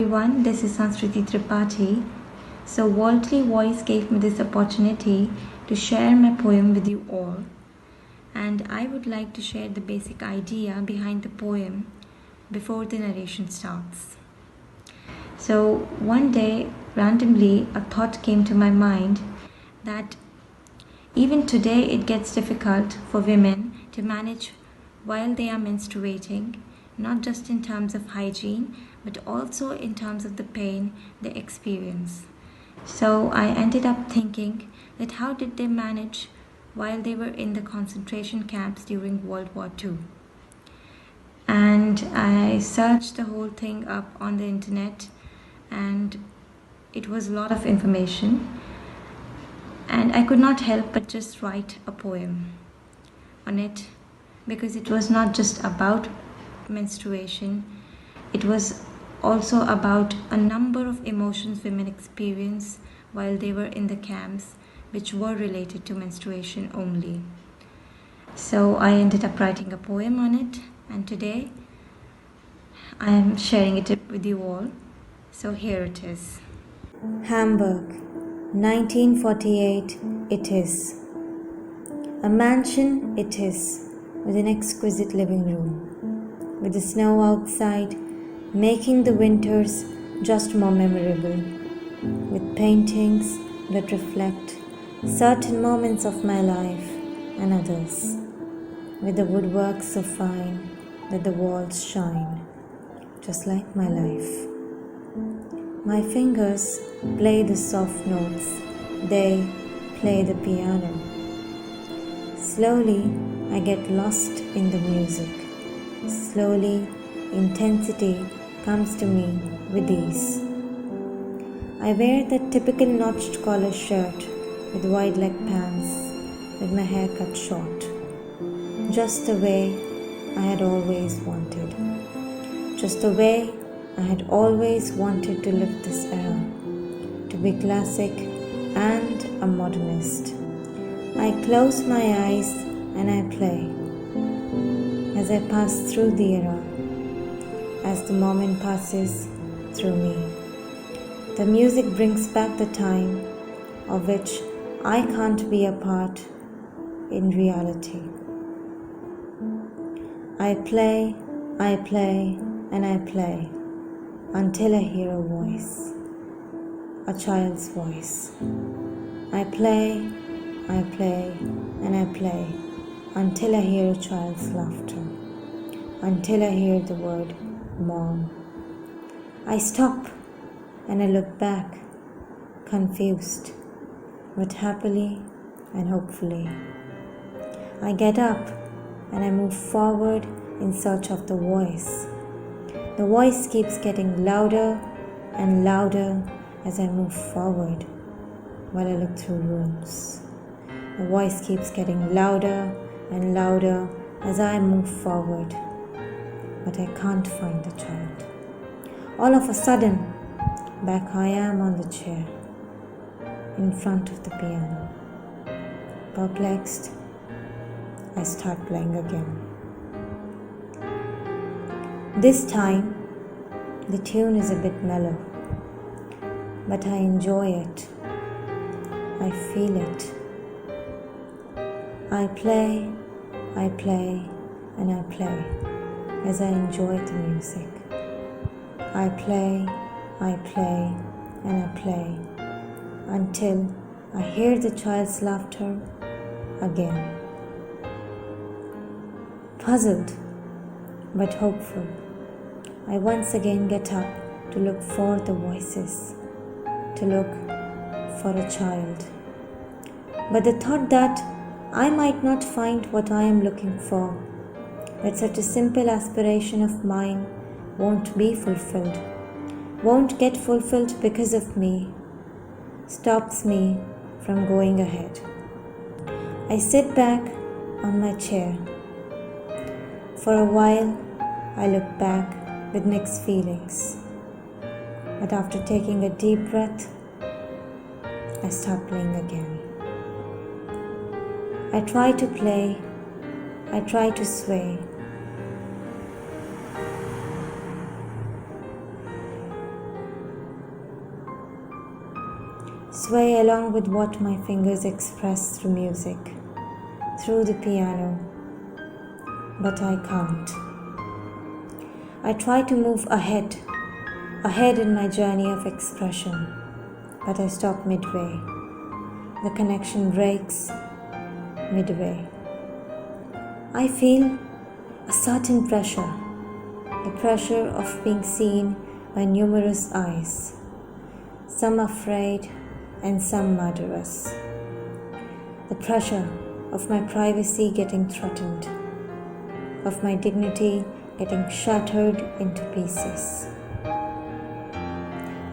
Everyone, this is Sanskriti Tripathy. So, Worldly Voice gave me this opportunity to share my poem with you all. And I would like to share the basic idea behind the poem before the narration starts. So, one day, randomly, a thought came to my mind that even today it gets difficult for women to manage while they are menstruating, not just in terms of hygiene, but also in terms of the pain they experience. So I ended up thinking that how did they manage while they were in the concentration camps during World War II? And I searched the whole thing up on the internet, and it was a lot of information. And I could not help but just write a poem on it, because it was not just about menstruation, it was also about a number of emotions women experience while they were in the camps, which were related to menstruation only. So I ended up writing a poem on it, and today I am sharing it with you all. So here it is. Hamburg, 1948, it is. A mansion it is, with an exquisite living room, with the snow outside, making the winters just more memorable, with paintings that reflect certain moments of my life and others, with the woodwork so fine that the walls shine, just like my life. My fingers play the soft notes, they play the piano. Slowly, I get lost in the music. Slowly, intensity comes to me with ease. I wear that typical notched collar shirt with wide leg pants, with my hair cut short, just the way I had always wanted. Just the way I had always wanted to live this era, to be classic and a modernist. I close my eyes and I play as I pass through the era, as the moment passes through me. The music brings back the time of which I can't be a part in reality. I play, and I play until I hear a voice, a child's voice. I play, and I play until I hear a child's laughter, until I hear the word Mom. I stop and I look back, confused, but happily and hopefully. I get up and I move forward in search of the voice. The voice keeps getting louder and louder as I move forward while I look through rooms. The voice keeps getting louder and louder as I move forward, but I can't find the child. All of a sudden, back I am on the chair, in front of the piano. Perplexed, I start playing again. This time, the tune is a bit mellow, but I enjoy it. I feel it. I play, and I play as I enjoy the music. I play, and I play until I hear the child's laughter again. Puzzled but hopeful, I once again get up to look for the voices, to look for a child. But the thought that I might not find what I am looking for, that such a simple aspiration of mine won't be fulfilled, won't get fulfilled because of me, stops me from going ahead. I sit back on my chair. For a while, I look back with mixed feelings. But after taking a deep breath, I start playing again. I try to play, I try to sway. sway along with what my fingers express through music, through the piano, but I can't. I try to move ahead in my journey of expression, but I stop midway. The connection breaks midway. I feel a certain pressure, the pressure of being seen by numerous eyes, some afraid and some murderous. The pressure of my privacy getting threatened, of my dignity getting shattered into pieces.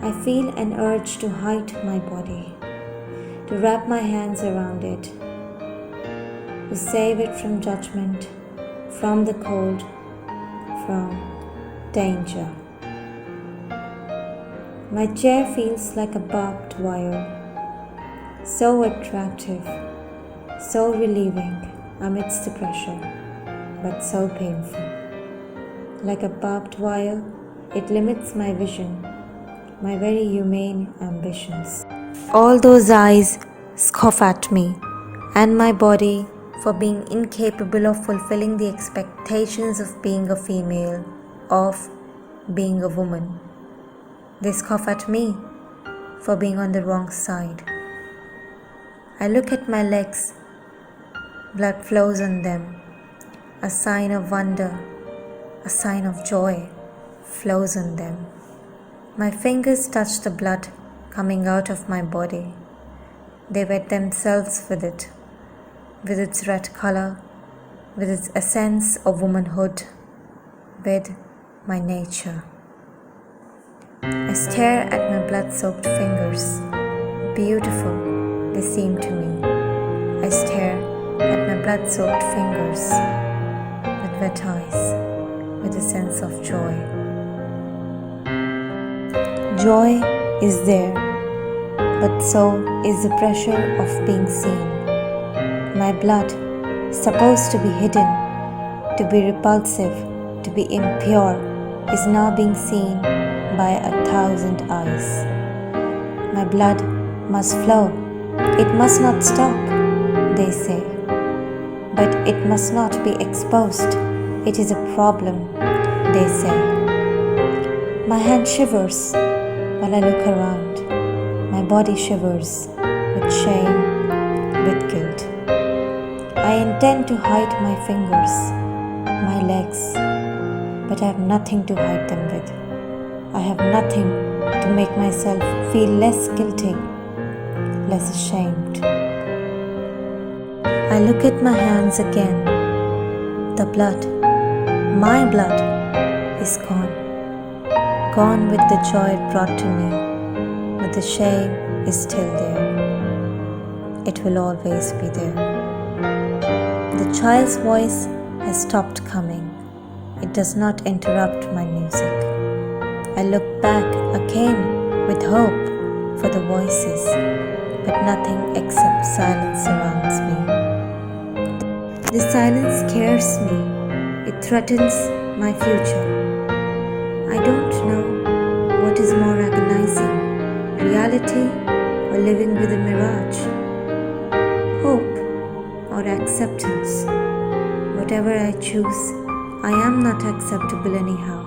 I feel an urge to hide my body, to wrap my hands around it, to save it from judgment, from the cold, from danger. My chair feels like a barbed wire, so attractive, so relieving amidst the pressure, but so painful. Like a barbed wire, it limits my vision, my very humane ambitions. All those eyes scoff at me and my body for being incapable of fulfilling the expectations of being a female, of being a woman. They scoff at me for being on the wrong side. I look at my legs, blood flows on them, a sign of wonder, a sign of joy flows on them. My fingers touch the blood coming out of my body. They wet themselves with it, with its red color, with its essence of womanhood, with my nature. I stare at my blood-soaked fingers. Beautiful they seem to me. I stare at my blood-soaked fingers with wet eyes, with a sense of joy. Joy is there, but so is the pressure of being seen. My blood, supposed to be hidden, to be repulsive, to be impure, is now being seen by 1,000 eyes. My blood must flow. It must not stop, they say. But it must not be exposed. It is a problem, they say. My hand shivers while I look around. My body shivers with shame, with guilt. I intend to hide my fingers, my legs, but I have nothing to hide them with. I have nothing to make myself feel less guilty, less ashamed. I look at my hands again. The blood, my blood, is gone. Gone with the joy it brought to me, but the shame is still there. It will always be there. The child's voice has stopped coming. It does not interrupt my music. I look back again with hope for the voices, but nothing except silence surrounds me. The silence scares me. It threatens my future. I don't know what is more agonizing, reality or living with a mirage, hope or acceptance. Whatever I choose, I am not acceptable anyhow,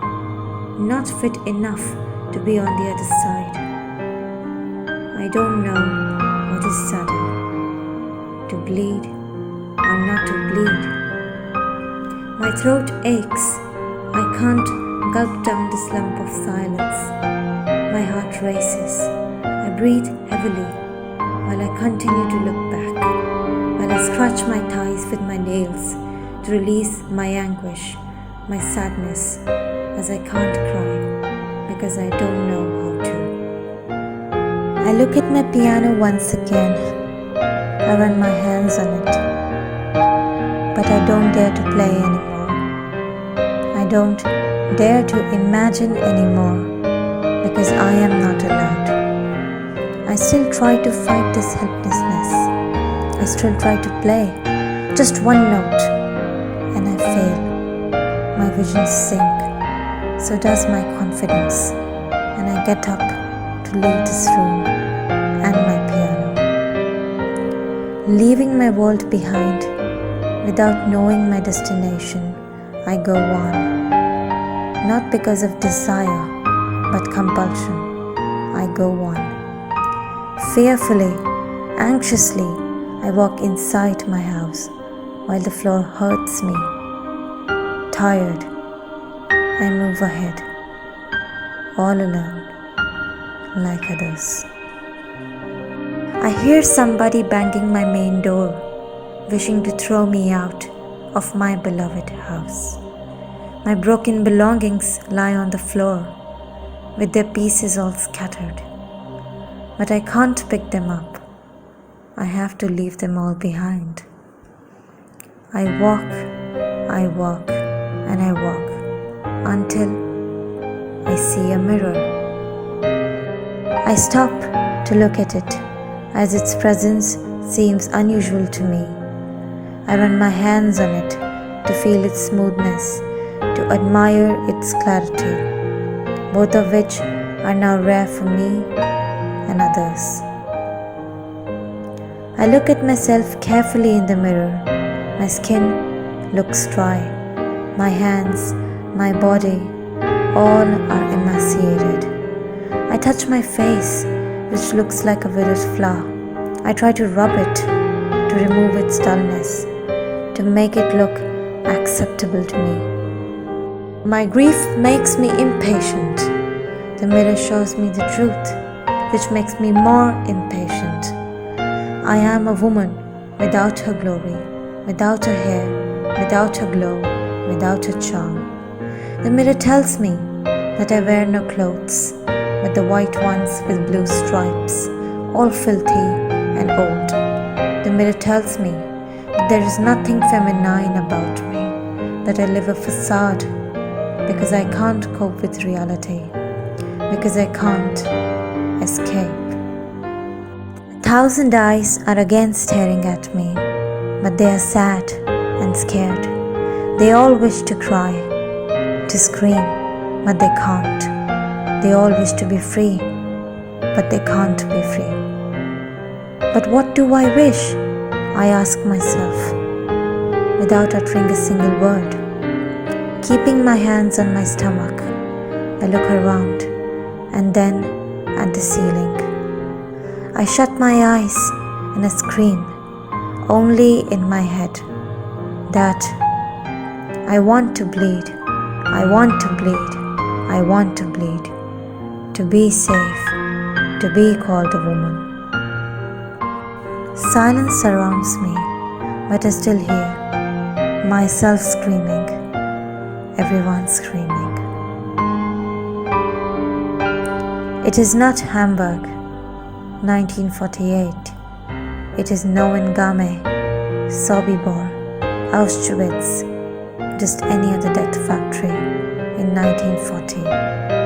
not fit enough to be on the other side. I don't know what is sadder, to bleed or not to bleed. My throat aches. I can't gulp down this lump of silence. My heart races. I breathe heavily while I continue to look back, while I scratch my thighs with my nails to release my anguish, my sadness, as I can't cry because I don't know how to. I look at my piano once again. I run my hands on it, but I don't dare to play anymore. I don't dare to imagine anymore because I am not allowed. I still try to fight this helplessness. I still try to play just one note, and I fail. My visions sink, so does my confidence, and I get up to leave this room and my Leaving my world behind, without knowing my destination, I go on. Not because of desire, but compulsion, I go on. Fearfully, anxiously, I walk inside my house while the floor hurts me. Tired, I move ahead, all alone, like others. I hear somebody banging my main door, wishing to throw me out of my beloved house. My broken belongings lie on the floor, with their pieces all scattered. But I can't pick them up. I have to leave them all behind. I walk, and I walk until I see a mirror. I stop to look at it, as its presence seems unusual to me. I run my hands on it to feel its smoothness, to admire its clarity, both of which are now rare for me and others. I look at myself carefully in the mirror. My skin looks dry. My hands, my body, all are emaciated. I touch my face, which looks like a withered flower. I try to rub it, to remove its dullness, to make it look acceptable to me. My grief makes me impatient. The mirror shows me the truth, which makes me more impatient. I am a woman without her glory, without her hair, without her glow, without her charm. The mirror tells me that I wear no clothes, but the white ones with blue stripes, all filthy and old. The mirror tells me that there is nothing feminine about me, that I live a facade because I can't cope with reality, because I can't escape. 1,000 eyes are again staring at me, but they are sad and scared. They all wish to cry, to scream, but they can't. They all wish to be free, but they can't be free. But what do I wish? I ask myself, without uttering a single word. Keeping my hands on my stomach, I look around and then at the ceiling. I shut my eyes and I scream, only in my head, that I want to bleed, I want to bleed, I want to bleed, to be safe, to be called a woman. Silence surrounds me, but I still hear myself screaming, everyone screaming. It is not Hamburg, 1948. It is Neuengamme, Sobibor, Auschwitz, just any other death factory in 1940.